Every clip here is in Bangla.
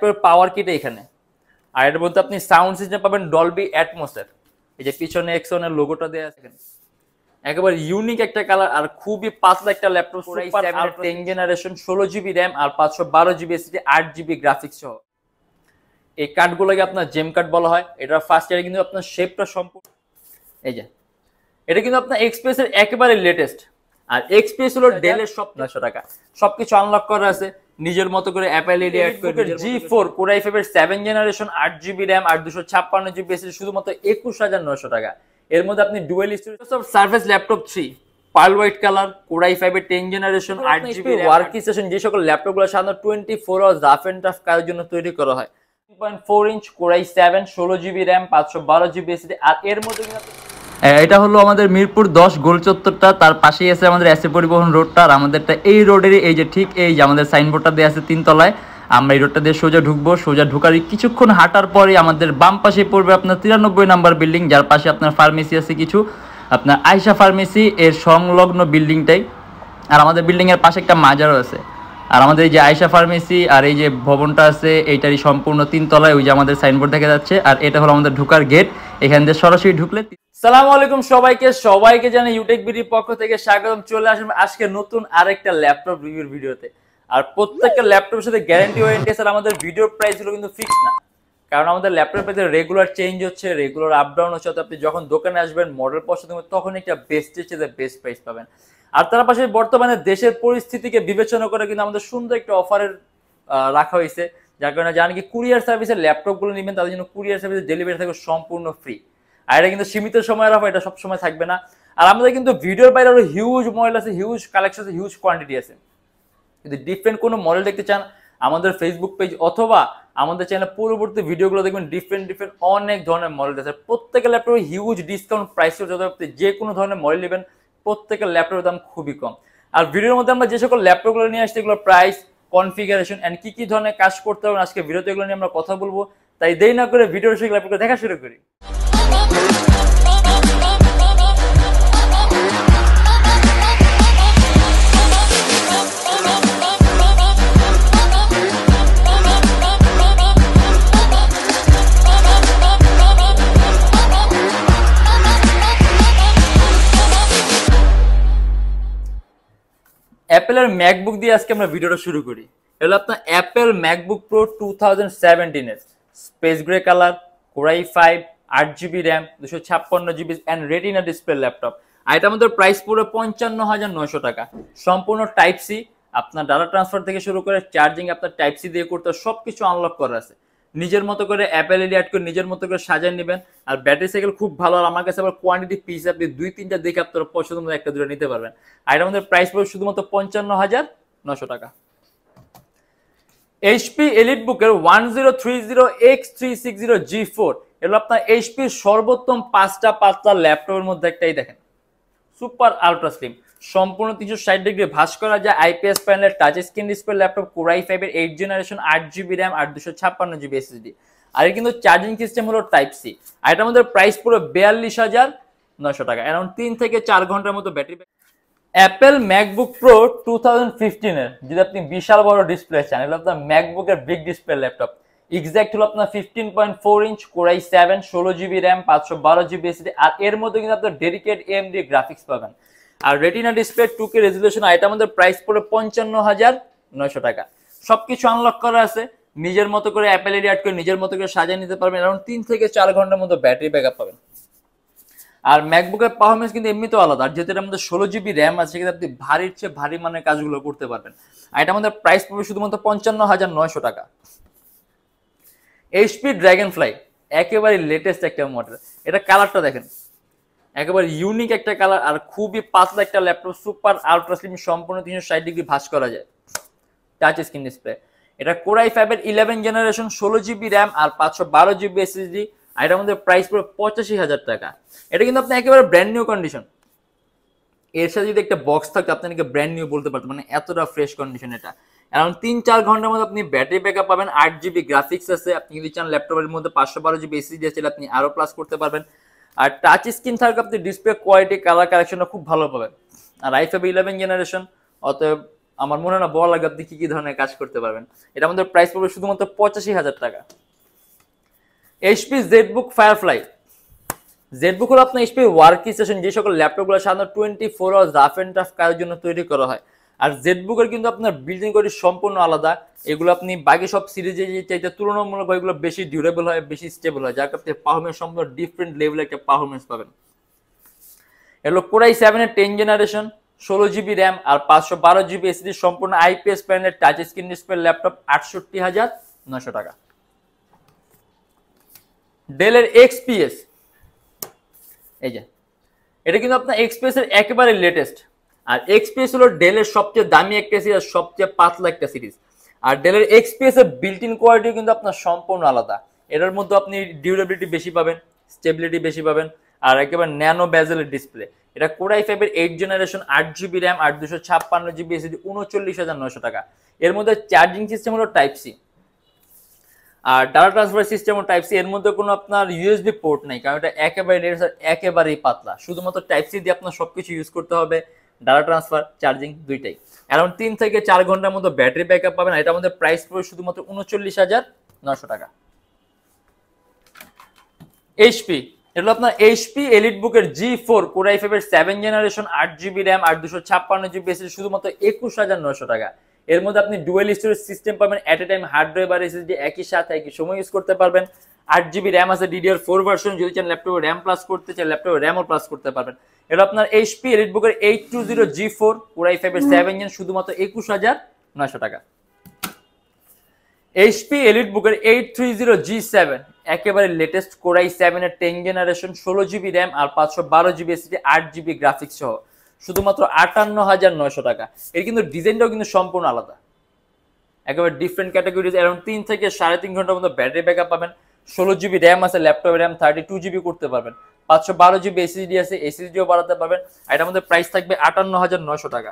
ল্যাপটপের পাওয়ার কিটা এখানে। আর এর মধ্যে আপনি সাউন্ড সিস্টেম পাবেন ডলবি অ্যাটমসের। এই যে পিছনে এক্সনের লোগোটা দেওয়া আছে এখানে, একেবারে ইউনিক একটা কালার আর খুবই পাতলা একটা laptop. Super 10 generation 16GB RAM আর 512GB এসএসডি 8GB গ্রাফিক্স সহ। এই কার্ডগুলোকে আপনার জেম কার্ড বলা হয়। এটা ফার্স্ট ইয়ারে কিন্তু আপনার শেপটা সম্পূর্ণ, এই যে এটা কিন্তু আপনার এক্সপ্রেসের একেবারে লেটেস্ট। আর এক্সপ্রেস হলো ডেলের সব 900 টাকা, সবকিছু আনলক করা আছে নিজের মতো করে অ্যাপল এডি অ্যাড করে। G4 Core i5 এর 7 জেনারেশন 8GB র্যাম আর 256GB এসএসডি শুধুমাত্র 21900 টাকা। এর মধ্যে আপনি dual storage Surface laptop 3 pearl white colour Core i5 এর 10 জেনারেশন 8GB ওয়ার্ক স্টেশন, যে সকল ল্যাপটপগুলো সাধারণত 24 আওয়ার্স রাফ এন্ড টাফ কাজের জন্য তৈরি করা হয়। 3.4 inch Core i7 16GB RAM 512GB SSD. আর এর মধ্যে এটা হলো আমাদের মিরপুর 10 গোল চত্বরটা, তার পাশেই আছে আমাদের এসএ পরিবহন রোডটা। আর আমাদেরটা এই রোডেরই এই যে ঠিক এই যে আমাদের সাইনবোর্ডটা দেওয়া আছে 3 তলায়। আমরা এই রোডটা দিয়ে সোজা ঢুকবো, সোজা ঢুকার কিছুক্ষণ হাঁটার পরে আমাদের বাম পাশে পড়বে আপনার 93 নাম্বার বিল্ডিং, যার পাশে আপনার ফার্মেসি আছে কিছু, আপনার আয়শা ফার্মেসি এর সংলগ্ন বিল্ডিংটাই। আর আমাদের বিল্ডিং এর পাশে একটা মাজারও আছে। আর আমাদের এই যে আয়শা ফার্মেসি আর এই যে ভবনটা আছে এইটারই সম্পূর্ণ 3 তলায় ওই যে আমাদের সাইনবোর্ড দেখা যাচ্ছে। আর এটা হলো আমাদের ঢুকার গেট, এখান দিয়ে সরাসরি ঢুকলে। সালামু আলাইকুম সবাইকে জানাই ইউটেকবিডির পক্ষ থেকে স্বাগতম। চলে আসুন আজকে নতুন আরেকটা ল্যাপটপ রিভিউর ভিডিওতে। আর প্রত্যেকটা ল্যাপটপের সাথে গ্যারান্টি ওয়ারেন্টি আছে। আর আমাদের ভিডিওর প্রাইস গুলো কিন্তু ফিক্স না, কারণ আমাদের ল্যাপটপের প্রাইস রেগুলার চেঞ্জ হচ্ছে, রেগুলার আপ ডাউন হচ্ছে। আপনি যখন দোকানে আসবেন মডেল পছন্দ করবেন তখন একটা বেস্টের চেয়ে বেস্ট প্রাইস পাবেন। আর তার পাশে বর্তমানে দেশের পরিস্থিতিকে বিবেচনা করে কিন্তু আমাদের সুন্দর একটা অফারের রাখা হয়েছে, যার কারণে জানেন কি কুরিয়ার সার্ভিসের ল্যাপটপগুলো নেবেন তাদের জন্য কুরিয়ার সার্ভিসের ডেলিভারি থাকবে সম্পূর্ণ ফ্রি। আর এটা কিন্তু সীমিত সময়ের অফার, এটা সবসময় থাকবে না। আর আমাদের কিন্তু ভিডিওর বাইরে আরো হিউজ মডেল আছে, হিউজ কালেকশন আছে, হিউজ কোয়ান্টিটি আছে। যদি ডিফারেন্ট কোনো মডেল দেখতে চান আমাদের ফেসবুক পেজ অথবা আমাদের চ্যানেলে পরবর্তী ভিডিওগুলো দেখবেন। ডিফারেন্ট অনেক ধরনের মডেল আছে। প্রত্যেকের ল্যাপটপে হিউজ ডিসকাউন্ট প্রাইস, আপনি যে কোনো ধরনের মডেল নেবেন প্রত্যেকের ল্যাপটপের দাম খুবই কম। আর ভিডিওর মধ্যে আমরা যে সকল ল্যাপটপগুলো নিয়ে আসছি এগুলো প্রাইস, কনফিগারেশন এন্ড কি ধরনের কাজ করতে হবে আজকে ভিডিওতে এগুলো নিয়ে আমরা কথা বলবো। তাই দেরি না করে ভিডিওর শেষে ল্যাপটপগুলো দেখা শুরু করি। অ্যাপেলের ম্যাকবুক দিয়ে আজকে আমরা ভিডিওটা শুরু করি। এগুলো আপনার অ্যাপেল ম্যাকবুক প্রো 2017 এর space grey colour, Core i5 8GB RAM 256GB and Retina display laptop. আর এটা আমাদের প্রাইস পুরো 55,900 টাকা। সম্পূর্ণ টাইপ সি, আপনার ডাটা ট্রান্সফার থেকে শুরু করে চার্জিং আপনার টাইপ সি দিয়ে করতে সবকিছু আনলক করা আছে। নিজের মতো করে অ্যাপেল এডি অ্যাড করে নিজের মতো করে সাজিয়ে নেবেন। আর ব্যাটারি সাইকেল খুব ভালো। আর আমার কাছে আবার কোয়ান্টিটি পিস আপনি 2-3টা দেখে আপনারা পছন্দ মতো একটা দুটো নিতে পারবেন। আর এটা আমাদের প্রাইস পড়বে শুধুমাত্র 55,900 টাকা। এইচপি এলিটবুকের 1030X360 G4 এগুলো আপনার এইচপির সর্বোত্তম 5টা পাতলা ল্যাপটপের মধ্যে একটাই। দেখেন সুপার আলট্রা স্লিম, সম্পূর্ণ 360 ডিগ্রি ভাঁজ করা যায় আইপিএস প্যানেলের touch screen display laptop, Core i5 এর 8 জেনারেশন 8GB র্যাম আর 256GB এসএসডি। আর এর কিন্তু চার্জিং সিস্টেম হলো টাইপ সি। আর এটা আমাদের প্রাইস পুরো 42,900 টাকা, অ্যারাউন্ড 3 থেকে 4 ঘন্টার মতো ব্যাটারি। অ্যাপেল ম্যাকবুক প্রো 2015 এর যদি আপনি বিশাল বড় ডিসপ্লে চান, এগুলো আপনার ম্যাকবুকের বিগ ডিসপ্লে ল্যাপটপ। এক্সাক্ট হলো আপনার 15.4 inch Core i7 16GB RAM 512GB SSD. আর এর মধ্যে কিন্তু আপনার ডেডিকেটেড AMD গ্রাফিক্স পাবেন। আর রেটিনা ডিসপ্লে 2K রেজুলেশন। আর এটা আমাদের প্রাইস পড়ে 55,900 টাকা। সবকিছু আনলক করা আছে, নিজের মতো করে অ্যাপেল এডি অ্যাড করে নিজের মতো করে সাজিয়ে নিতে পারবেন। অ্যারাউন্ড 3 থেকে 4 ঘন্টার মতো ব্যাটারি ব্যাকআপ পাবেন। আর ম্যাকবুকের পারফরমেন্স কিন্তু এমনিতেও আলাদা। আর যেহেতু এর মধ্যে 16GB র্যাম আছে সেক্ষেত্রে আপনি ভারীর চেয়ে ভারী মানের কাজগুলো করতে পারবেন। আর এটা আমাদের প্রাইস পড়বে শুধুমাত্র 55,900 টাকা। এইচপি ড্রাগনফ্লাই একেবারে লেটেস্ট একটা মডেল। এটা কালারটা দেখেন, একেবারে ইউনিক একটা কালার আর খুবই পাতলা একটা ল্যাপটপ। সুপার আলট্রা স্লিম, সম্পূর্ণ 360 ডিগ্রি ভাঁজ করা যায়, টাচ স্ক্রিন ডিসপ্লে। এটা Core i5 এর 11 জেনারেশন 16GB র্যাম আর 512GB এসএসডি। আর এটা আমাদের প্রাইস পড়বে 85,000 টাকা। এটা কিন্তু আপনি একেবারে ব্র্যান্ড নিউ কন্ডিশন। এর সাথে যদি একটা বক্স থাকতো আপনাকে ব্র্যান্ড নিউ বলতে পারতেন, মানে এতটা ফ্রেশ কন্ডিশন। এটা অ্যারাউন্ড 3-4 ঘন্টার মধ্যে আপনি ব্যাটারি ব্যাকআপ পাবেন। 8GB গ্রাফিক্স আছে। আপনি যদি চান ল্যাপটপের মধ্যে 512GB এসএসডি আছে আপনি আরো প্লাস করতে পারবেন। আর টাচ স্ক্রিন থাকবে, আপনি ডিসপ্লে কোয়ালিটি কালার কালেকশনটা খুব ভালো পাবেন। আর i5 11 জেনারেশন, অতএব আমার মনে হয় না বলা লাগে আপনি কি কি ধরনের কাজ করতে পারবেন। এটা আমাদের প্রাইস পড়বে শুধুমাত্র 85,000 টাকা। HP ZBook firefly. জেডবুক হলো আপনার এইচপি ওয়ার্ক স্টেশন, যে সকল ল্যাপটপগুলো সাধারণত 24 আওয়ার্স রাফ এন্ড টাফ কাজের জন্য তৈরি করা হয়। আর জেডবুকের কিন্তু আপনার বিল্ডিং কোয়ালিটি সম্পূর্ণ আলাদা। এগুলো আপনি বাকি সব সিরিজে চাইতে তুলনামূলকভাবে এগুলো বেশি ডিউরেবল হয়, বেশি স্টেবল হয়, যার কারণে পারফরম্যান্স সম্পূর্ণ ডিফারেন্ট লেভেলের একটা পারফরম্যান্স পাবেন। এগুলো কোরাই 7 এর 10 জেনারেশন, 16 জিবি র্যাম আর 512 জিবি এসএসডি, সম্পূর্ণ আইপিএস প্যানেলের টাচ স্ক্রিন ডিসপ্লে ল্যাপটপ, 68,900 টাকা। ডেলের এক্সপিএস, এই যে এটা কিন্তু আপনার এক্সপিএস এর একেবারে লেটেস্ট। আর এক্সপিএস হলো ডেলের সবচেয়ে দামি একটা সিরিজ, সবচেয়ে পাতলা একটা সিরিজ। আর ডেলের এক্সপিএস এর বিল্ট ইন কোয়ালিটি কিন্তু আপনার সম্পূর্ণ আলাদা। এটার মধ্যে আপনি ডিউরেবিলিটি বেশি পাবেন, স্টেবিলিটি বেশি পাবেন, আর একেবারে ন্যানো বেজেলের ডিসপ্লে। এটা কোরাই 5 এর 8 জেনারেশন, 8 জিবি র্যাম আর 256 জিবি এসএসডি, 39,900 টাকা। এর মধ্যে চার্জিং সিস্টেম হলো টাইপ সি আর ডাটা ট্রান্সফার সিস্টেম ও টাইপ সি। এর মধ্যে কোনো আপনার ইউএসবি পোর্ট নেই, কারণ এটা একেবারেই পাতলা। শুধুমাত্র টাইপ সি দিয়ে আপনার সবকিছু ইউজ করতে হবে, ডাটা ট্রান্সফার, চার্জিং দুইটাই। অ্যারাউন্ড 3 থেকে 4 ঘন্টার মতো ব্যাটারি ব্যাকআপ পাবেন। এটা আমাদের প্রাইস পড়বে শুধুমাত্র 39,900 টাকা। এইচপি, এটা হলো আপনার এইচপি এলিট বুকের G4 কোরাই 5 এর 7 জেনারেশন, 8 জিবি র্যাম আর 256 জিবি এসএসডি, শুধুমাত্র 21,900 টাকা। এর মধ্যে আপনি ডুয়েল স্টোরেজ সিস্টেম পাবেন, at a time hard drive আর এসএসডি একই সাথে একই সময় ইউজ করতে পারবেন। 8 জিবি র্যাম আছে, DDR4 ভার্সন, যদি চান ল্যাপটপে র্যাম প্লাস করতে চান ল্যাপটপে র্যামও প্লাস করতে পারবেন। এটা আপনার এইচপি এলিট বুকের 820 G4 কোরাই 5 এর 7 জেন, শুধুমাত্র 21,900 টাকা। এইচপি এলিট বুকের 830 G7 একেবারে লেটেস্ট কোরাই 7 এর 10 জেনারেশন, 16 জিবি র্যাম আর 512 জিবি এসএসডি, 8 জিবি গ্রাফিক্স সহ, শুধুমাত্র 58,900 টাকা। এর কিন্তু ডিজাইনটাও কিন্তু সম্পূর্ণ আলাদা, একেবারে ডিফারেন্ট ক্যাটাগরিজ। অ্যারাউন্ড 3 থেকে 3.5 ঘন্টার মতো ব্যাটারি ব্যাকআপ পাবেন। 16 জিবি র্যাম আছে, ল্যাপটপে র্যাম 32 জিবি করতে পারবেন। 512 জিবি এসএসডি আছে, এসএসডিও বাড়াতে পারবেন। আর এটার মধ্যে প্রাইস থাকবে 58,900 টাকা।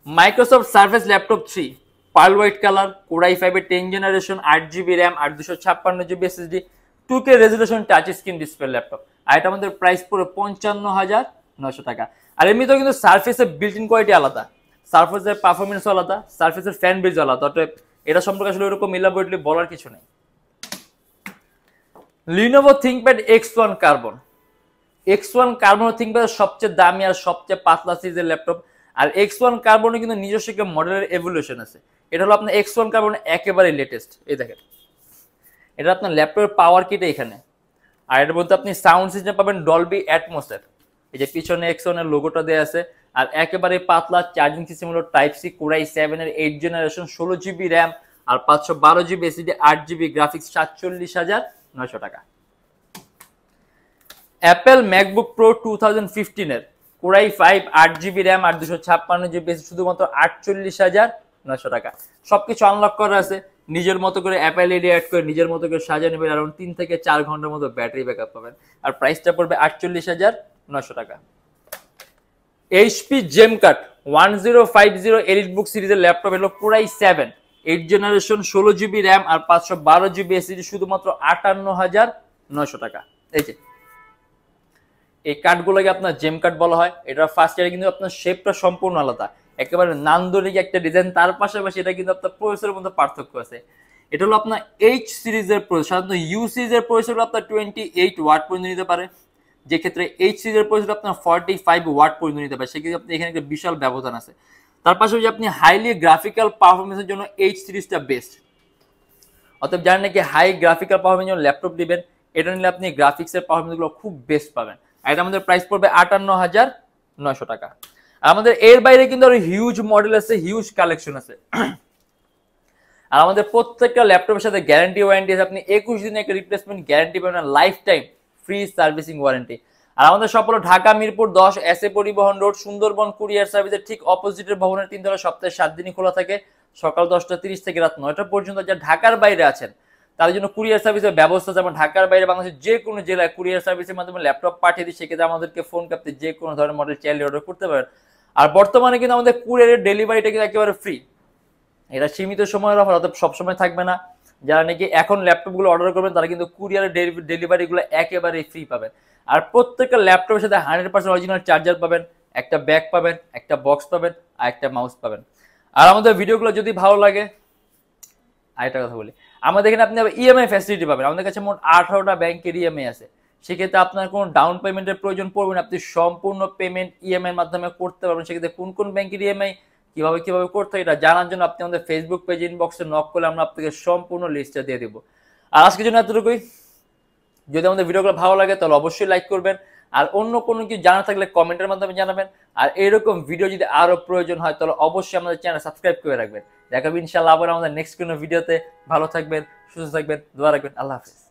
Microsoft Surface laptop 3 pearl white colour, Core i 5 এর 10 জেনারেশন, 8 জিবি র্যাম আর 256 GB SSD, 2K resolution touch screen display laptop. আর এটা আমাদের প্রাইস পড়ে 55,900 টাকা। আর এমনিতেও কিন্তু সার্ফেসের বিল্ট ইন কোয়ালিটি আলাদা, সার্ফেসের পারফরমেন্স আলাদা, সার্ফেসের ফ্যান বেজ আলাদা। অতএব এটা সম্পর্কে আসলে এরকম ইলাবোরেটলি বলার কিছু নেই। Lenovo ThinkPad X1 carbon. X1 carbon ThinkPad সবচেয়ে দামি আর সবচেয়ে পাতলা সিরিজের ল্যাপটপ। আর X1 কার্বনে কিন্তু নিজস্ব একটা মডেলের এভলিউশন আছে। এটা হলো আপনার X1 কার্বন একেবারে লেটেস্ট। এই দেখেন, এটা আপনার ল্যাপটপের পাওয়ার কিট এখানে। আর এর মধ্যে আপনি সাউন্ড সিস্টেম পাবেন ডলবি অ্যাটমসের, এই যে পিছনে X1 এর লোগোটা দেওয়া আছে। আর একেবারে পাতলা চার্জিং সিস্টেম হলো টাইপ সি, কোরাই 7 এর 8 জেনারেশন, 16 জিবি র্যাম আর 512 জিবি এসএসডি, 8 জিবি গ্রাফিক্স, 47,900 টাকা। অ্যাপেল ম্যাকবুক প্রো 2015 এর কোরাই 5 8 জিবি র্যাম আর 256 জিবি এসএসডি, শুধুমাত্র 48,900 টাকা। সবকিছু আনলক করা আছে, নিজের মতো করে অ্যাপেল এডি অ্যাড করে নিজের মতো করে সাজিয়ে নেবেন। অ্যারাউন্ড 3 থেকে 4 ঘন্টার মতো ব্যাটারি ব্যাকআপ পাবেন। আর প্রাইসটা পড়বে 48,900 টাকা। এইচপি জেমকাট 1050 এলিট বুক সিরিজের ল্যাপটপ, এলো কোরাই 7 8 জেনারেশন, 16 জিবি র্যাম আর 512 জিবি এসএসডি, শুধুমাত্র 58,900 টাকা। এই যে এই কার্ডগুলোকে আপনার জেম কার্ড বলা হয়। এটা ফার্স্ট ইয়ারে কিন্তু আপনার শেপটা সম্পূর্ণ আলাদা, একেবারে নান্দনিক একটা ডিজাইন। তার পাশাপাশি এটা কিন্তু আপনার প্রসেসরের মধ্যে পার্থক্য আছে। এটা হলো আপনার এইচ সিরিজের প্রসেসর। সাধারণত ইউ সিরিজের প্রসেসর আপনার 28 ওয়াট পর্যন্ত নিতে পারে, যে ক্ষেত্রে এইচ সিরিজের প্রসেসর আপনার 45 ওয়াট পর্যন্ত নিতে পারে। সেক্ষেত্রে আপনি এখানে একটা বিশাল ব্যবধান আছে। তার পাশাপাশি আপনি হাইলি গ্রাফিক্যাল পারফরমেন্সের জন্য এইচ সিরিজটা বেস্ট। অতএব জানেন নাকি হাই গ্রাফিক্যাল পারফরমেন্সের জন্য ল্যাপটপ দিবেন, এটা নিলে আপনি গ্রাফিক্সের পারফরমেন্সগুলো খুব বেস্ট পাবেন। আর এটা আমাদের প্রাইস পড়বে 58,900 টাকা। আর আমাদের এর বাইরে কিন্তু আরো হিউজ মডেল আছে, হিউজ কালেকশন আছে। আর আমাদের প্রত্যেকটা ল্যাপটপের সাথে গ্যারান্টি ওয়ারেন্টি আছে। আপনি 21 দিনের একটা রিপ্লেসমেন্ট গ্যারান্টি পাবেন, lifetime free servicing warranty. আর আমাদের সব হলো ঢাকা মিরপুর 10 এসএ পরিবহন রোড, সুন্দরবন কুরিয়ার সার্ভিসের ঠিক অপোজিটের ভবনের 3 তলা, সপ্তাহে 7 দিনই খোলা থাকে, সকাল 10টা 30 থেকে রাত 9টা পর্যন্ত। যারা ঢাকার বাইরে আছেন তাদের জন্য কুরিয়ার সার্ভিসের ব্যবস্থা আছে। যেমন ঢাকার বাইরে বাংলাদেশের যে কোনো জেলায় কুরিয়ার সার্ভিসের মাধ্যমে ল্যাপটপ পাঠিয়ে দিই, সেক্ষেত্রে আমাদেরকে ফোন করতে যে কোনো ধরনের মডেল চাইলে অর্ডার করতে পারেন। আর বর্তমানে কিন্তু আমাদের কুরিয়ারের ডেলিভারিটা কিন্তু একেবারে ফ্রি। এটা সীমিত সময়ের অফার, অর্থাৎ সবসময় থাকবে না। যারা নাকি এখন ল্যাপটপগুলো অর্ডার করবেন তারা কিন্তু কুরিয়ারের ডেলিভারিগুলো একেবারে ফ্রি পাবেন। আর প্রত্যেকটা ল্যাপটপের সাথে 100% অরিজিনাল চার্জার পাবেন, একটা ব্যাগ পাবেন, একটা বক্স পাবেন, আর একটা মাউস পাবেন। আর আমাদের ভিডিওগুলো যদি ভালো লাগে, আরেকটা কথা বলি, আমাদের এখানে আপনি ইএমআই ফ্যাসিলিটি পাবেন। আমাদের কাছে মোট 18টা ব্যাংকের ইএমআই আছে। সেক্ষেত্রে আপনার কোনো ডাউন পেমেন্টের প্রয়োজন পড়বে না, আপনি সম্পূর্ণ পেমেন্ট ইএমআই এর মাধ্যমে করতে পারবেন। সেক্ষেত্রে কোন কোন ব্যাংকের ইএমআই কিভাবে করতে হয় এটা জানার জন্য আপনি আমাদের ফেসবুক পেজ ইনবক্সে নক করলে আমরা আপনাকে সম্পূর্ণ লিস্টটা দিয়ে দেবো। আর আজকের জন্য এতটুকুই। যদি আমাদের ভিডিওগুলো ভালো লাগে তাহলে অবশ্যই লাইক করবেন, আর অন্য কোনো কিছু জানা থাকলে কমেন্টের মাধ্যমে জানাবেন। আর এরকম ভিডিও যদি আরো প্রয়োজন হয় তাহলে অবশ্যই আমাদের চ্যানেল সাবস্ক্রাইব করে রাখবেন। দেখাবো ইনশাআল্লাহ আবার আমাদের নেক্সট কোনো ভিডিওতে। ভালো থাকবেন, সুস্থ থাকবেন, দোয়া রাখবেন। আল্লাহ হাফেজ।